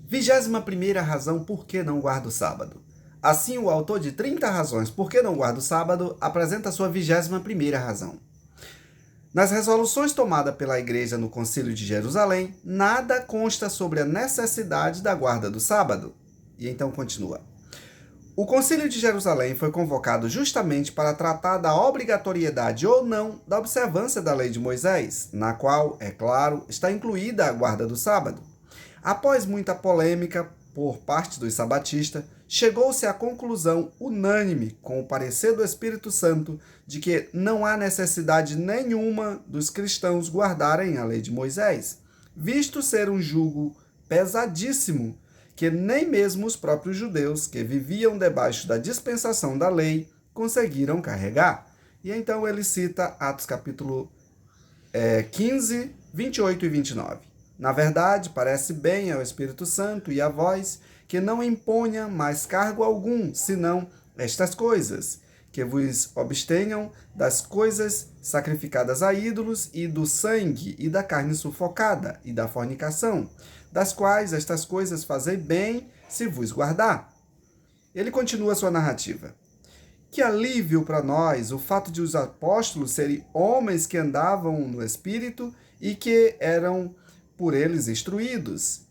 21ª razão por que não guarda o sábado. Assim, o autor de 30 razões por que não guarda o sábado apresenta a sua 21ª razão. Nas resoluções tomadas pela Igreja no Concílio de Jerusalém, nada consta sobre a necessidade da guarda do sábado. E então continua. O Concílio de Jerusalém foi convocado justamente para tratar da obrigatoriedade ou não da observância da lei de Moisés, na qual, é claro, está incluída a guarda do sábado. Após muita polêmica por parte dos sabatistas, chegou-se à conclusão unânime, com o parecer do Espírito Santo, de que não há necessidade nenhuma dos cristãos guardarem a lei de Moisés, visto ser um jugo pesadíssimo, que nem mesmo os próprios judeus, que viviam debaixo da dispensação da lei, conseguiram carregar. E então ele cita Atos capítulo 15, 28 e 29. Na verdade, parece bem ao Espírito Santo e a vós que não imponha mais cargo algum, senão estas coisas, que vos abstenham das coisas sacrificadas a ídolos e do sangue e da carne sufocada e da fornicação, das quais estas coisas fazei bem se vos guardar. Ele continua sua narrativa. Que alívio para nós o fato de os apóstolos serem homens que andavam no Espírito e que eram por eles instruídos,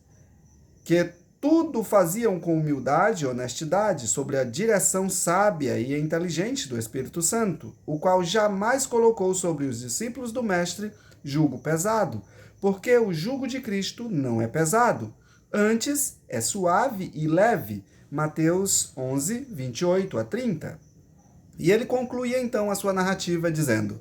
que tudo faziam com humildade e honestidade, sobre a direção sábia e inteligente do Espírito Santo, o qual jamais colocou sobre os discípulos do Mestre jugo pesado, porque o jugo de Cristo não é pesado, antes é suave e leve. Mateus 11, 28 a 30. E ele concluía então a sua narrativa dizendo: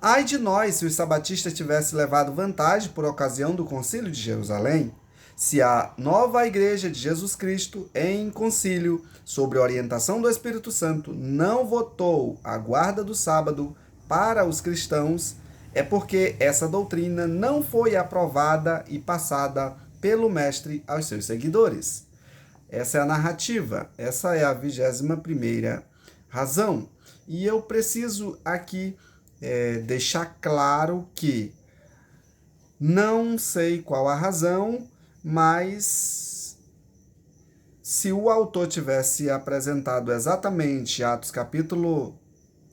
ai de nós se os sabatistas tivessem levado vantagem por ocasião do Concílio de Jerusalém, se a nova Igreja de Jesus Cristo, em concílio, sob orientação do Espírito Santo, não votou a guarda do sábado para os cristãos, é porque essa doutrina não foi aprovada e passada pelo Mestre aos seus seguidores. Essa é a narrativa, essa é a 21ª razão. E eu preciso aqui deixar claro que não sei qual a razão, mas se o autor tivesse apresentado exatamente Atos capítulo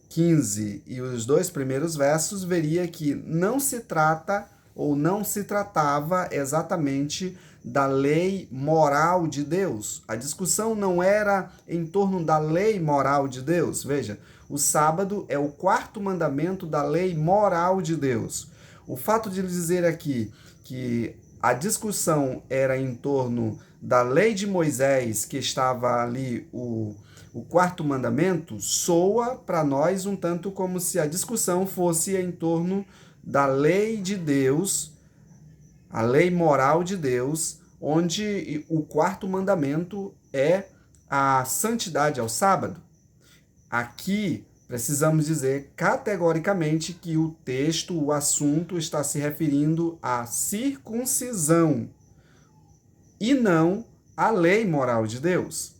15 e os 2 primeiros versos, veria que não se trata ou não se tratava exatamente da lei moral de Deus. A discussão não era em torno da lei moral de Deus. Veja, o sábado é o 4º mandamento da lei moral de Deus. O fato de dizer aqui que a discussão era em torno da lei de Moisés, que estava ali o 4º mandamento, soa para nós um tanto como se a discussão fosse em torno da lei de Deus, a lei moral de Deus, onde o 4º mandamento é a santidade ao sábado. Aqui precisamos dizer categoricamente que o texto, o assunto, está se referindo à circuncisão e não à lei moral de Deus.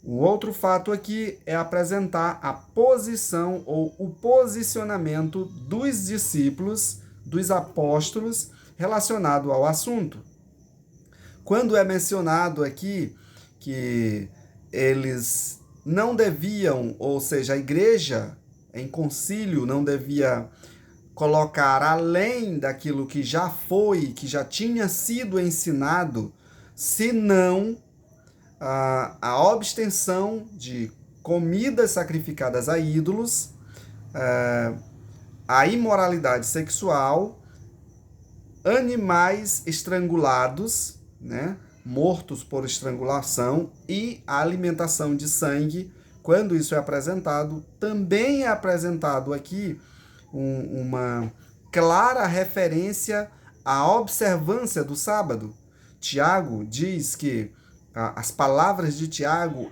O outro fato aqui é apresentar a posição ou o posicionamento dos discípulos, dos apóstolos, relacionado ao assunto. Quando é mencionado aqui que eles não deviam, ou seja, a igreja em concílio não devia colocar além daquilo que já foi, que já tinha sido ensinado, senão a abstenção de comidas sacrificadas a ídolos, a imoralidade sexual, animais estrangulados, né? Mortos por estrangulação, e a alimentação de sangue. Quando isso é apresentado, também é apresentado aqui uma clara referência à observância do sábado. Tiago diz que as palavras de Tiago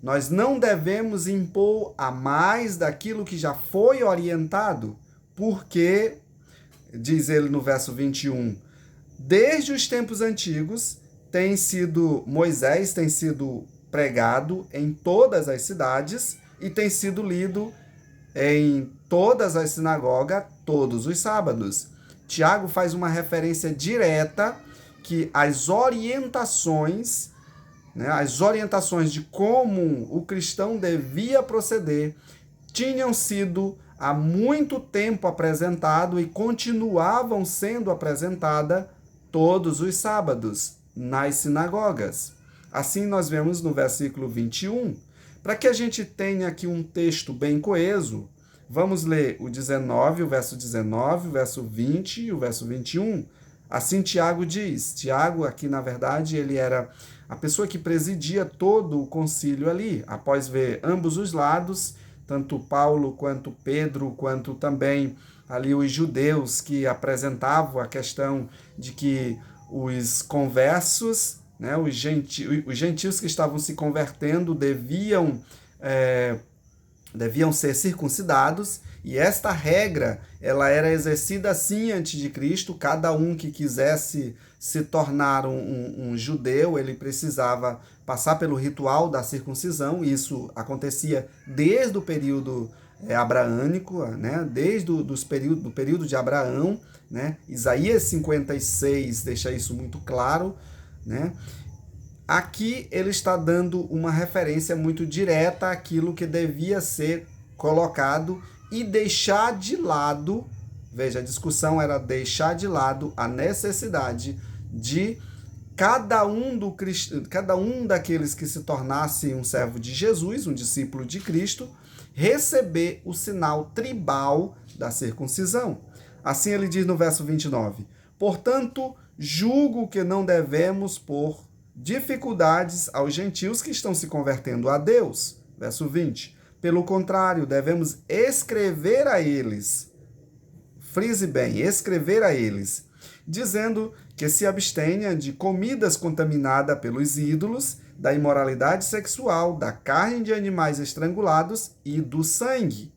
nós não devemos impor a mais daquilo que já foi orientado, porque, diz ele no verso 21, desde os tempos antigos, Moisés tem sido pregado em todas as cidades e tem sido lido em todas as sinagogas todos os sábados. Tiago faz uma referência direta que as orientações de como o cristão devia proceder tinham sido há muito tempo apresentado e continuavam sendo apresentadas todos os sábados nas sinagogas. Assim nós vemos no versículo 21. Para que a gente tenha aqui um texto bem coeso, vamos ler o 19, o verso 19, o verso 20 e o verso 21. Assim Tiago diz. Tiago, aqui na verdade, ele era a pessoa que presidia todo o concílio ali, após ver ambos os lados, tanto Paulo quanto Pedro, quanto também ali os judeus que apresentavam a questão de que os conversos, né, os gentios que estavam se convertendo deviam ser circuncidados, e esta regra ela era exercida assim antes de Cristo. Cada um que quisesse se tornar um judeu, ele precisava passar pelo ritual da circuncisão. Isso acontecia desde o período abraânico, né? Desde do período de Abraão, né? Isaías 56 deixa isso muito claro, né? Aqui ele está dando uma referência muito direta àquilo que devia ser colocado e deixar de lado, veja, a discussão era deixar de lado a necessidade de cada um daqueles que se tornasse um servo de Jesus, um discípulo de Cristo, receber o sinal tribal da circuncisão. Assim ele diz no verso 29, portanto, julgo que não devemos pôr dificuldades aos gentios que estão se convertendo a Deus. Verso 20. Pelo contrário, devemos escrever a eles, frise bem, escrever a eles, dizendo que se abstenha de comidas contaminadas pelos ídolos, da imoralidade sexual, da carne de animais estrangulados e do sangue.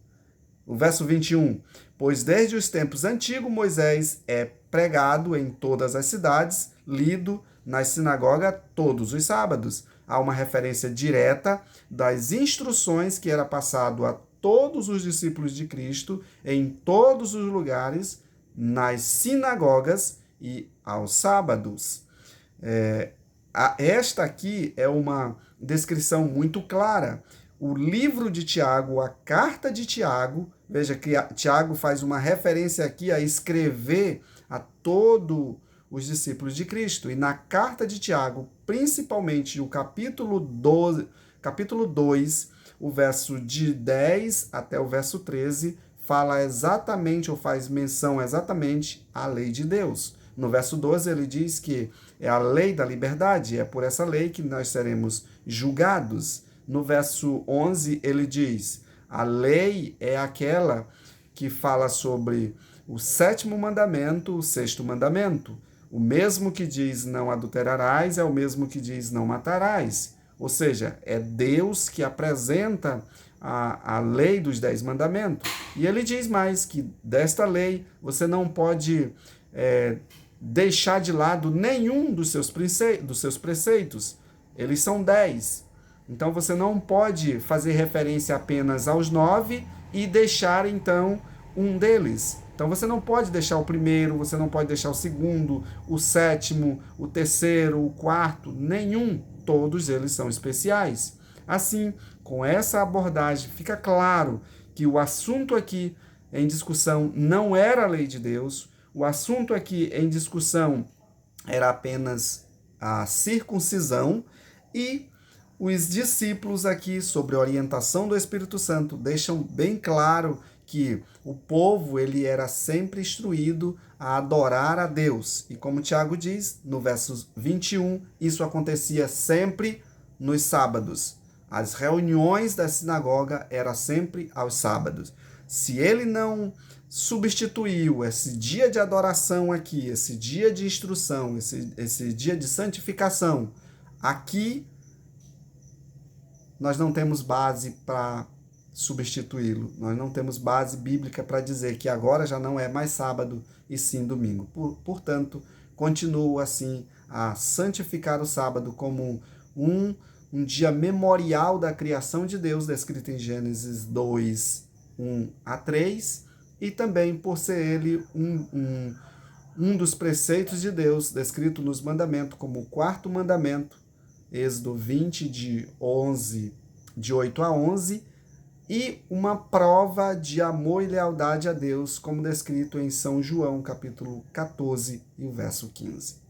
O verso 21. Pois desde os tempos antigos Moisés é pregado em todas as cidades, lido nas sinagogas todos os sábados. Há uma referência direta das instruções que era passado a todos os discípulos de Cristo em todos os lugares, nas sinagogas e aos sábados. Esta aqui é uma descrição muito clara. O livro de Tiago, a carta de Tiago, veja que Tiago faz uma referência aqui a escrever a todos os discípulos de Cristo. E na carta de Tiago, principalmente o capítulo 2, o verso de 10 até o verso 13, fala exatamente, ou faz menção exatamente à lei de Deus. No verso 12 ele diz que é a lei da liberdade, é por essa lei que nós seremos julgados. No verso 11 ele diz, a lei é aquela que fala sobre o 7º mandamento, o 6º mandamento. O mesmo que diz não adulterarás é o mesmo que diz não matarás. Ou seja, é Deus que apresenta a lei dos 10 mandamentos. E ele diz mais que desta lei você não pode deixar de lado nenhum dos seus preceitos. Eles são 10. Então você não pode fazer referência apenas aos 9 e deixar então um deles. Então você não pode deixar o primeiro, você não pode deixar o segundo, o 7º, o 3º, o 4º, nenhum. Todos eles são especiais. Assim, com essa abordagem, fica claro que o assunto aqui em discussão não era a lei de Deus, o assunto aqui em discussão era apenas a circuncisão, e os discípulos aqui, sob orientação do Espírito Santo, deixam bem claro que o povo ele era sempre instruído a adorar a Deus. E como Tiago diz, no verso 21, isso acontecia sempre nos sábados. As reuniões da sinagoga eram sempre aos sábados. Se ele não substituiu esse dia de adoração aqui, esse dia de instrução, esse dia de santificação, aqui nós não temos base para substituí-lo. Nós não temos base bíblica para dizer que agora já não é mais sábado e sim domingo. Portanto, continuo assim a santificar o sábado como um dia memorial da criação de Deus, descrito em Gênesis 2, 1 a 3, e também por ser ele um dos preceitos de Deus, descrito nos mandamentos como o quarto mandamento, Êxodo 20, de 8 a 11, e uma prova de amor e lealdade a Deus, como descrito em São João, capítulo 14, e o verso 15.